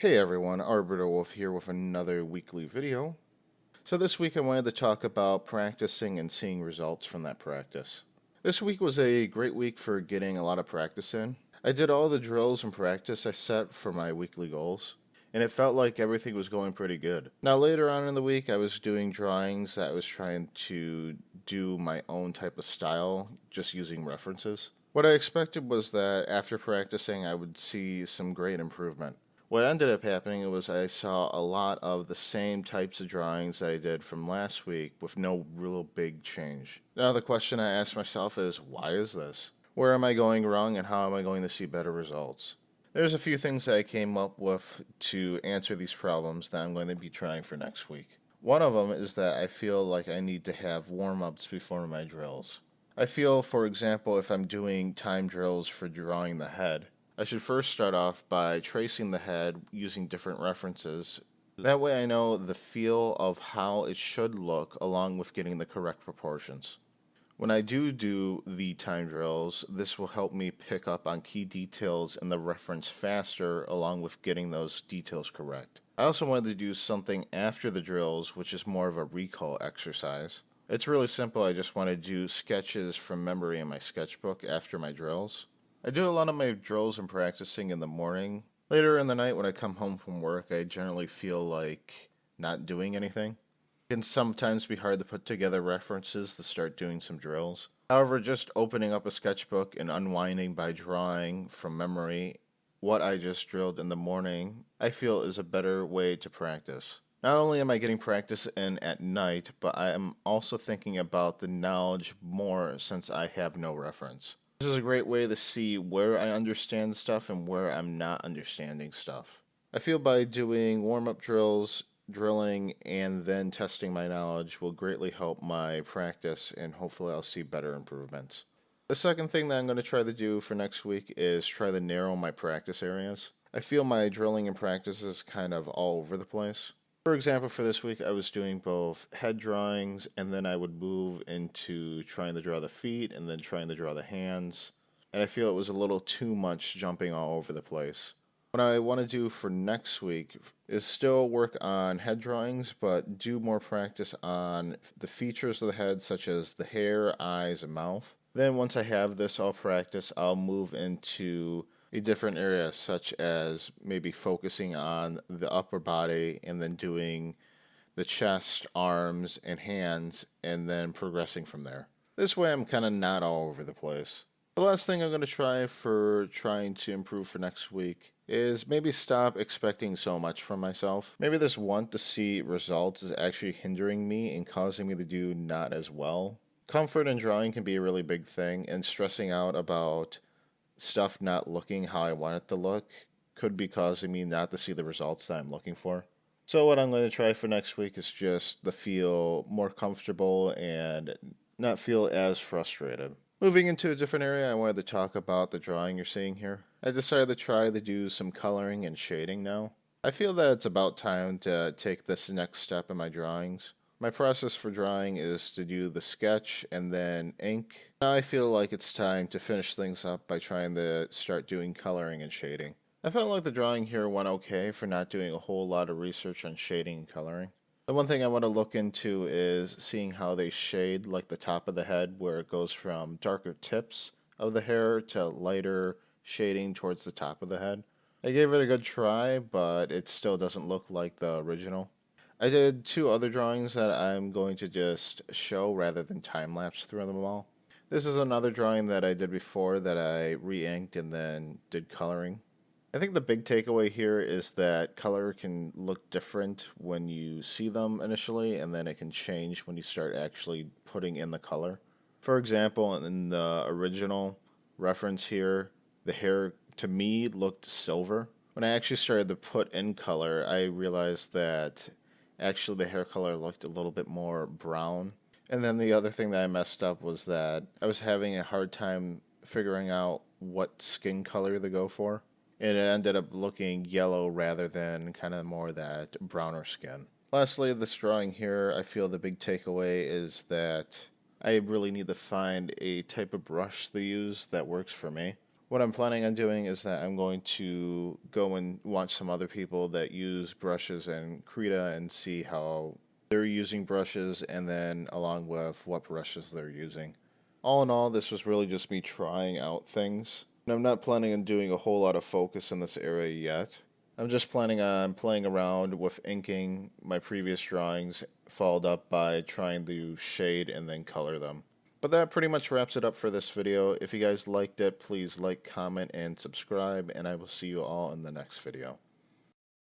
Hey everyone, Arbiter here with another weekly video. So this week I wanted to talk about practicing and seeing results from that practice. This week was a great week for getting a lot of practice in. I did all the drills and practice I set for my weekly goals, and it felt like everything was going pretty good. Now later on in the week I was doing drawings that I was trying to do my own type of style, just using references. What I expected was that after practicing I would see some great improvement. What ended up happening was I saw a lot of the same types of drawings that I did from last week with no real big change. Now the question I ask myself is, why is this? Where am I going wrong and how am I going to see better results? There's a few things that I came up with to answer these problems that I'm going to be trying for next week. One of them is that I feel like I need to have warm-ups before my drills. I feel, for example, if I'm doing time drills for drawing the head, I should first start off by tracing the head using different references. That way I know the feel of how it should look along with getting the correct proportions. When I do the time drills, this will help me pick up on key details in the reference faster along with getting those details correct. I also wanted to do something after the drills, which is more of a recall exercise. It's really simple. I just want to do sketches from memory in my sketchbook after my drills. I do a lot of my drills and practicing in the morning. Later in the night when I come home from work, I generally feel like not doing anything. It can sometimes be hard to put together references to start doing some drills. However, just opening up a sketchbook and unwinding by drawing from memory what I just drilled in the morning, I feel is a better way to practice. Not only am I getting practice in at night, but I am also thinking about the knowledge more since I have no reference. This is a great way to see where I understand stuff and where I'm not understanding stuff. I feel by doing warm-up drills, drilling, and then testing my knowledge will greatly help my practice and hopefully I'll see better improvements. The second thing that I'm going to try to do for next week is try to narrow my practice areas. I feel my drilling and practice is kind of all over the place. For example, for this week, I was doing both head drawings, and then I would move into trying to draw the feet, and then trying to draw the hands. And I feel it was a little too much jumping all over the place. What I want to do for next week is still work on head drawings, but do more practice on the features of the head, such as the hair, eyes, and mouth. Then once I have this all practiced, I'll move into a different area, such as maybe focusing on the upper body and then doing the chest, arms, and hands, and then progressing from there. This way I'm kind of not all over the place. The last thing I'm going to try for trying to improve for next week is maybe stop expecting so much from myself. Maybe this want to see results is actually hindering me and causing me to do not as well. Comfort in drawing can be a really big thing, and stressing out about stuff not looking how I want it to look could be causing me not to see the results that I'm looking for. So what I'm going to try for next week is just to feel more comfortable and not feel as frustrated. Moving into a different area, I wanted to talk about the drawing you're seeing here. I decided to try to do some coloring and shading now. I feel that it's about time to take this next step in my drawings. My process for drawing is to do the sketch and then ink. Now I feel like it's time to finish things up by trying to start doing coloring and shading. I felt like the drawing here went okay for not doing a whole lot of research on shading and coloring. The one thing I want to look into is seeing how they shade like the top of the head, where it goes from darker tips of the hair to lighter shading towards the top of the head. I gave it a good try, but it still doesn't look like the original. I did two other drawings that I'm going to just show rather than time-lapse through them all. This is another drawing that I did before that I re-inked and then did coloring. I think the big takeaway here is that color can look different when you see them initially, and then it can change when you start actually putting in the color. For example, in the original reference here, the hair to me looked silver. When I actually started to put in color, I realized that actually the hair color looked a little bit more brown. And then the other thing that I messed up was that I was having a hard time figuring out what skin color to go for. And it ended up looking yellow rather than kind of more that browner skin. Lastly, this drawing here, I feel the big takeaway is that I really need to find a type of brush to use that works for me. What I'm planning on doing is that I'm going to go and watch some other people that use brushes in Krita and see how they're using brushes, and then along with what brushes they're using. All in all, this was really just me trying out things. And I'm not planning on doing a whole lot of focus in this area yet. I'm just planning on playing around with inking my previous drawings, followed up by trying to shade and then color them. But that pretty much wraps it up for this video. If you guys liked it, please like, comment, and subscribe, and I will see you all in the next video.